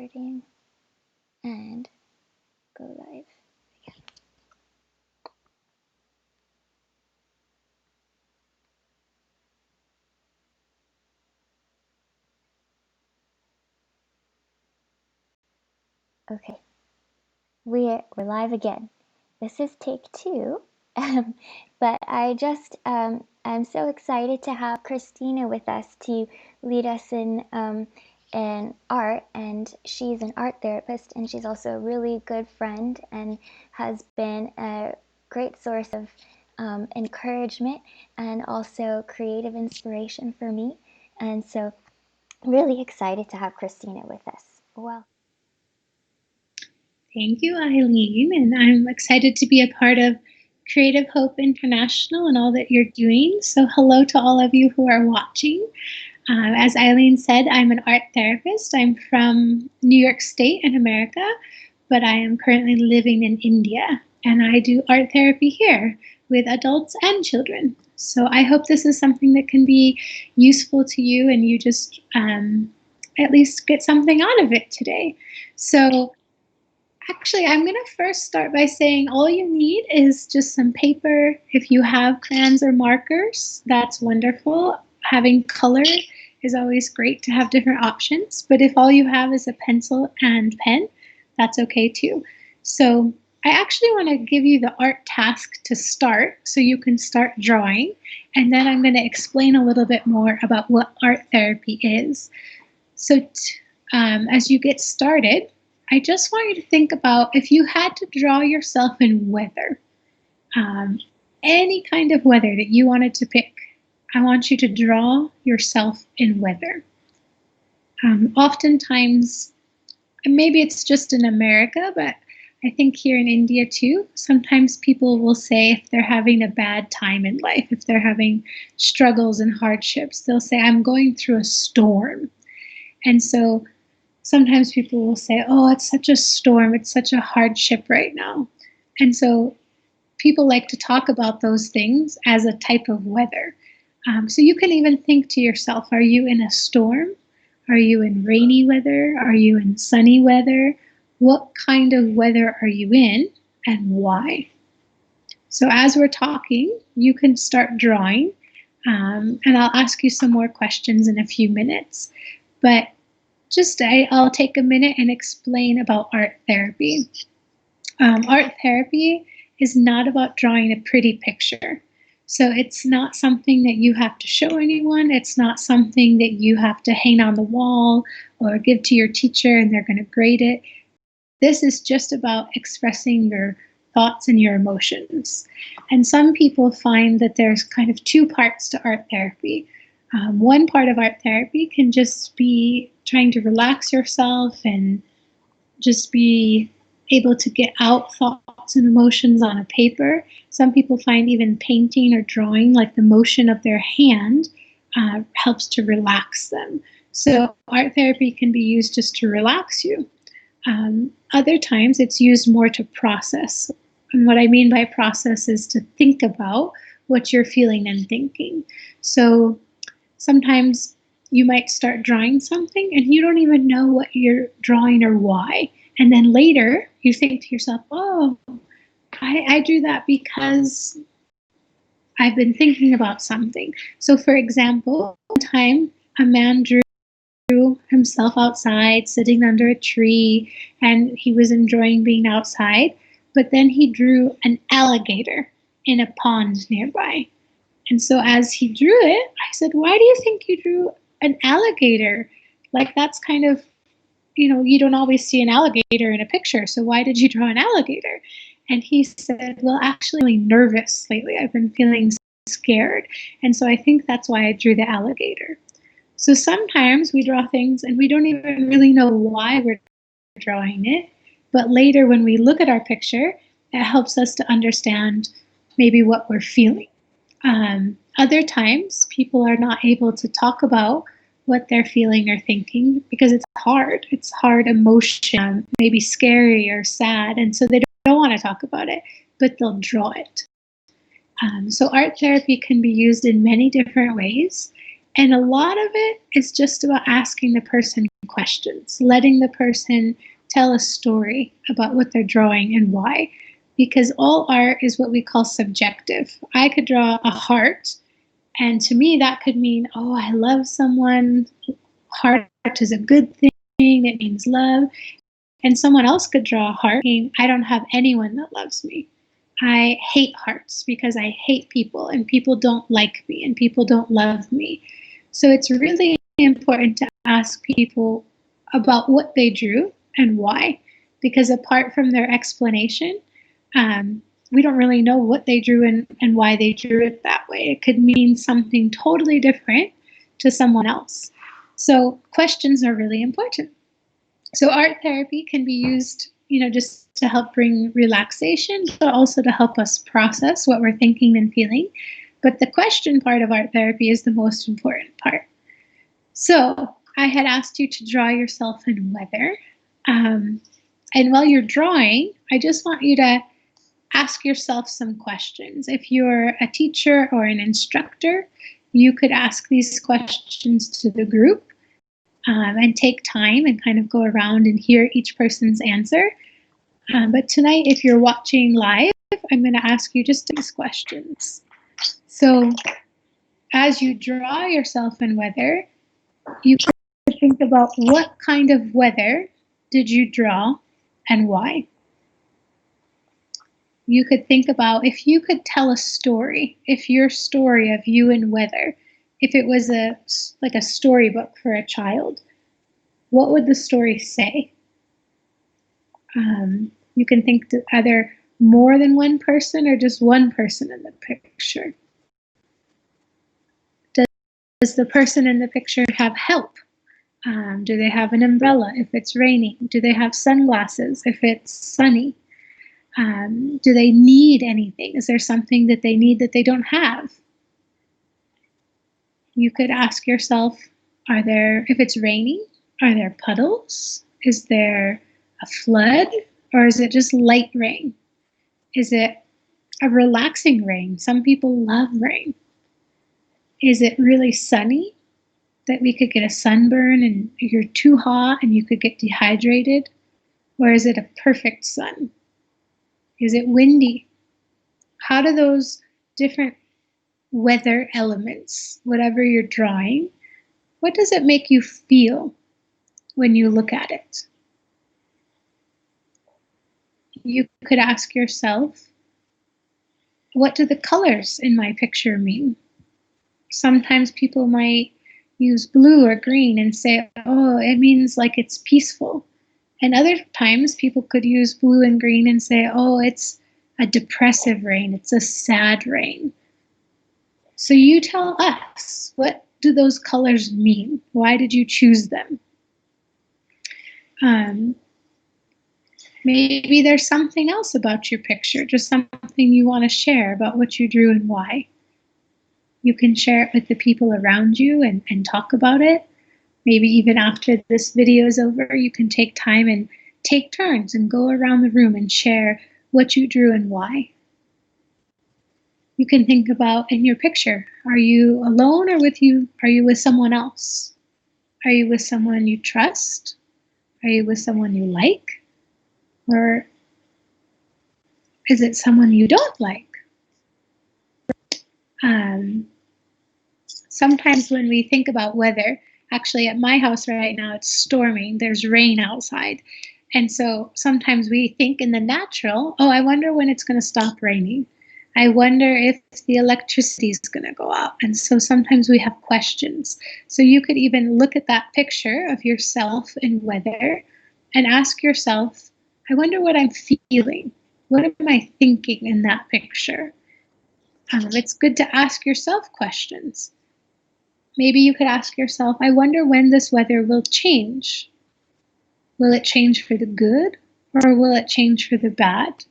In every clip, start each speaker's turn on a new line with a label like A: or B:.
A: recording and go live. Okay, we're live again. This is take 2, but I'm so excited to have Christina with us to lead us in art, and she's an art therapist, and she's also a really good friend and has been a great source of encouragement and also creative inspiration for me. And so really excited to have Christina with us. Well.
B: Thank you, Eileen, and I'm excited to be a part of Creative Hope International and all that you're doing. So hello to all of you who are watching. As Eileen said, I'm an art therapist. I'm from New York State in America, but I am currently living in India, and I do art therapy here with adults and children. So I hope this is something that can be useful to you and you just at least get something out of it today. So actually, I'm going to first start by saying all you need is just some paper. If you have crayons or markers, that's wonderful. Having color is always great to have different options, but if all you have is a pencil and pen, that's okay too. So I actually want to give you the art task to start so you can start drawing, and then I'm going to explain a little bit more about what art therapy is. So as you get started, I just want you to think about if you had to draw yourself in weather, any kind of weather that you wanted to pick. I want you to draw yourself in weather. Oftentimes, maybe it's just in America, but I think here in India too, sometimes people will say if they're having a bad time in life, if they're having struggles and hardships, they'll say, I'm going through a storm. And so sometimes people will say, oh, it's such a storm, it's such a hardship right now. And so people like to talk about those things as a type of weather. So you can even think to yourself, are you in a storm? Are you in rainy weather? Are you in sunny weather? What kind of weather are you in and why? So as we're talking, you can start drawing, and I'll ask you some more questions in a few minutes. But I'll take a minute and explain about art therapy. Art therapy is not about drawing a pretty picture. So it's not something that you have to show anyone. It's not something that you have to hang on the wall or give to your teacher and they're going to grade it. This is just about expressing your thoughts and your emotions. And some people find that there's kind of two parts to art therapy. One part of art therapy can just be trying to relax yourself and just be able to get out thoughts and emotions on a paper. Some people find even painting or drawing, like the motion of their hand, helps to relax them. So art therapy can be used just to relax you. Other times it's used more to process. And what I mean by process is to think about what you're feeling and thinking. So sometimes you might start drawing something and you don't even know what you're drawing or why. And then later you think to yourself, oh, I drew that because I've been thinking about something. So for example, one time a man drew himself outside sitting under a tree and he was enjoying being outside, but then he drew an alligator in a pond nearby. And so as he drew it, I said, why do you think you drew an alligator? Like that's kind of, you don't always see an alligator in a picture. So why did you draw an alligator? And he said, well, actually, I'm really nervous lately. I've been feeling scared. And so I think that's why I drew the alligator. So sometimes we draw things and we don't even really know why we're drawing it. But later when we look at our picture, it helps us to understand maybe what we're feeling. Other times, people are not able to talk about what they're feeling or thinking because it's hard. It's hard emotion, maybe scary or sad, and so they don't want to talk about it, but they'll draw it. So art therapy can be used in many different ways, and a lot of it is just about asking the person questions, letting the person tell a story about what they're drawing and why. Because all art is what we call subjective. I could draw a heart, and to me that could mean, oh, I love someone. Heart is a good thing, it means love. And someone else could draw a heart, meaning I don't have anyone that loves me. I hate hearts because I hate people, and people don't like me, and people don't love me. So it's really important to ask people about what they drew and why, because apart from their explanation, we don't really know what they drew and why they drew it that way. It could mean something totally different to someone else. So questions are really important. So art therapy can be used, just to help bring relaxation, but also to help us process what we're thinking and feeling. But the question part of art therapy is the most important part. So I had asked you to draw yourself in weather. And while you're drawing, I just want you to ask yourself some questions. If you're a teacher or an instructor, you could ask these questions to the group. And take time and kind of go around and hear each person's answer. But tonight, if you're watching live, I'm going to ask you just these questions. So as you draw yourself in weather, you could think about what kind of weather did you draw and why. You could think about if you could tell a story, if your story of you and weather, if it was like a storybook for a child, what would the story say? You can think, are there more than one person or just one person in the picture? Does the person in the picture have help? Do they have an umbrella if it's raining? Do they have sunglasses if it's sunny? Do they need anything? Is there something that they need that they don't have? You could ask yourself, if it's raining, are there puddles? Is there a flood? Or is it just light rain? Is it a relaxing rain? Some people love rain. Is it really sunny that we could get a sunburn and you're too hot and you could get dehydrated? Or is it a perfect sun? Is it windy? How do those different weather elements, whatever you're drawing, what does it make you feel when you look at it? You could ask yourself, what do the colors in my picture mean? Sometimes people might use blue or green and say, oh, it means like it's peaceful. And other times people could use blue and green and say, oh, it's a depressive rain, it's a sad rain. So you tell us, what do those colors mean? Why did you choose them? Maybe there's something else about your picture, just something you want to share about what you drew and why. You can share it with the people around you and talk about it. Maybe even after this video is over, you can take time and take turns and go around the room and share what you drew and why. You can think about in your picture, are you alone or are you with someone else? Are you with someone you trust? Are you with someone you like? Or is it someone you don't like? Sometimes when we think about weather, actually at my house right now, it's storming, there's rain outside. And so sometimes we think in the natural, oh, I wonder when it's going to stop raining. I wonder if the electricity is going to go out. And so sometimes we have questions. So you could even look at that picture of yourself in weather and ask yourself, I wonder what I'm feeling. What am I thinking in that picture? It's good to ask yourself questions. Maybe you could ask yourself, I wonder when this weather will change. Will it change for the good or will it change for the bad?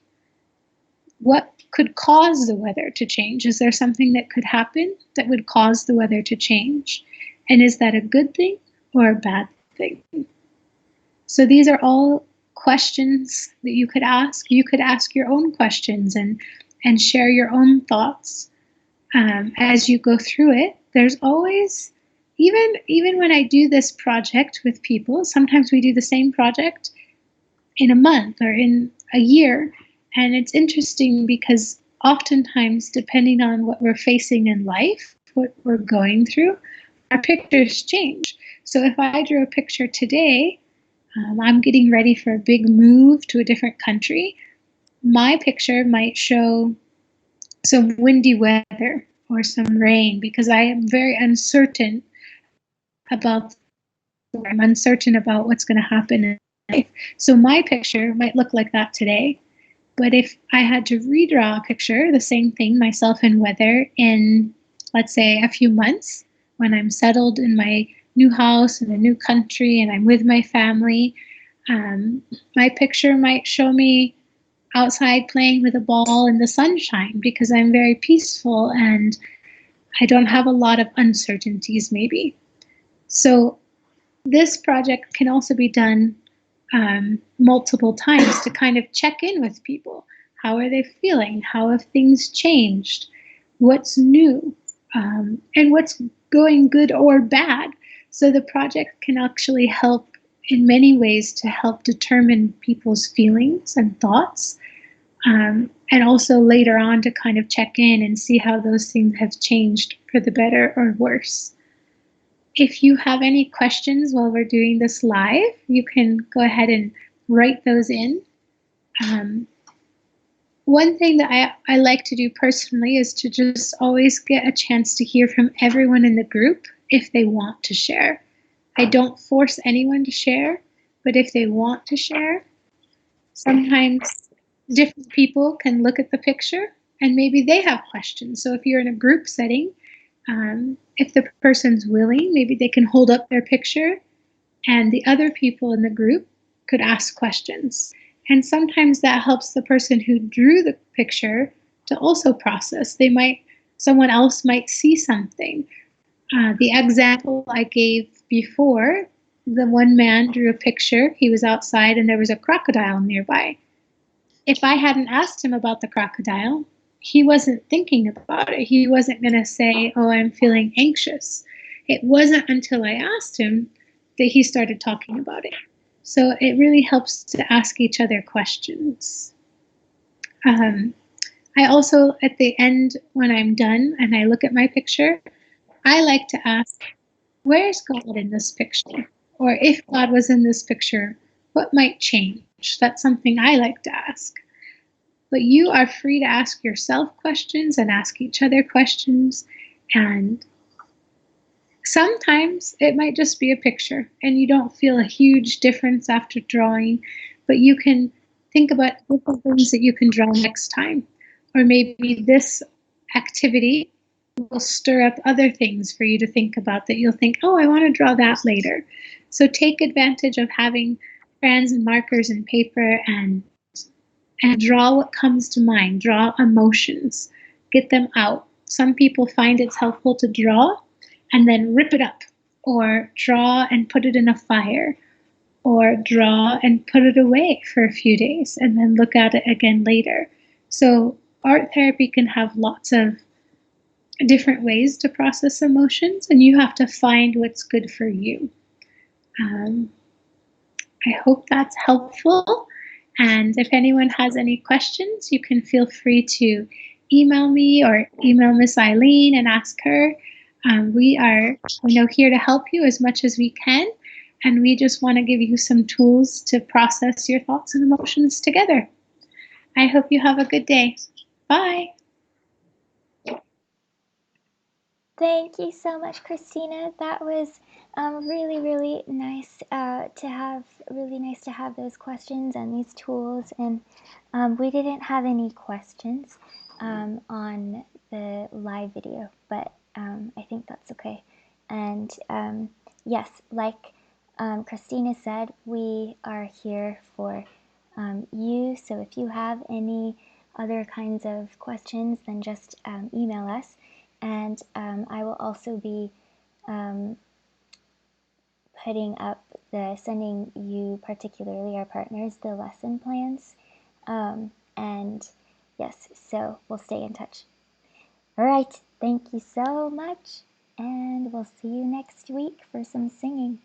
B: What could cause the weather to change? Is there something that could happen that would cause the weather to change? And is that a good thing or a bad thing? So these are all questions that you could ask. You could ask your own questions and share your own thoughts. As you go through it, there's always, even when I do this project with people, sometimes we do the same project in a month or in a year. And it's interesting because oftentimes, depending on what we're facing in life, what we're going through, our pictures change. So if I drew a picture today, I'm getting ready for a big move to a different country, my picture might show some windy weather or some rain because I am very uncertain about I'm uncertain about what's going to happen in life. So my picture might look like that today. But if I had to redraw a picture, the same thing, myself and weather, in, let's say, a few months, when I'm settled in my new house in a new country and I'm with my family, my picture might show me outside playing with a ball in the sunshine because I'm very peaceful and I don't have a lot of uncertainties, maybe. So this project can also be done multiple times to kind of check in with people. How are they feeling? How have things changed? What's new? And what's going good or bad? So the project can actually help in many ways to help determine people's feelings and thoughts. And also later on to kind of check in and see how those things have changed for the better or worse. If you have any questions while we're doing this live, you can go ahead and write those in. One thing that I like to do personally is to just always get a chance to hear from everyone in the group if they want to share. I don't force anyone to share, but if they want to share, sometimes different people can look at the picture and maybe they have questions. So if you're in a group setting, if the person's willing, maybe they can hold up their picture and the other people in the group could ask questions. And sometimes that helps the person who drew the picture to also process. Someone else might see something. The example I gave before, the one man drew a picture. He was outside and there was a crocodile nearby. If I hadn't asked him about the crocodile, he wasn't thinking about it. He wasn't going to say, oh, I'm feeling anxious. It wasn't until I asked him that he started talking about it. So it really helps to ask each other questions. I also, at the end, when I'm done and I look at my picture, I like to ask, where's God in this picture? Or if God was in this picture, what might change? That's something I like to ask. But you are free to ask yourself questions and ask each other questions. And sometimes it might just be a picture and you don't feel a huge difference after drawing, but you can think about different things that you can draw next time. Or maybe this activity will stir up other things for you to think about that you'll think, oh, I want to draw that later. So take advantage of having crayons and markers and paper and draw what comes to mind, draw emotions, get them out. Some people find it's helpful to draw and then rip it up, or draw and put it in a fire, or draw and put it away for a few days and then look at it again later. So art therapy can have lots of different ways to process emotions, and you have to find what's good for you. I hope that's helpful. And if anyone has any questions, you can feel free to email me or email Miss Eileen and ask her. We are, here to help you as much as we can. And we just want to give you some tools to process your thoughts and emotions together. I hope you have a good day. Bye.
A: Thank you so much, Christina. That was really, really nice to have those questions and these tools. And we didn't have any questions on the live video, but I think that's okay. And yes, like Christina said, we are here for you. So if you have any other kinds of questions, then just email us. And I will also be sending you, particularly our partners, the lesson plans. And yes, so we'll stay in touch. All right, thank you so much, and we'll see you next week for some singing.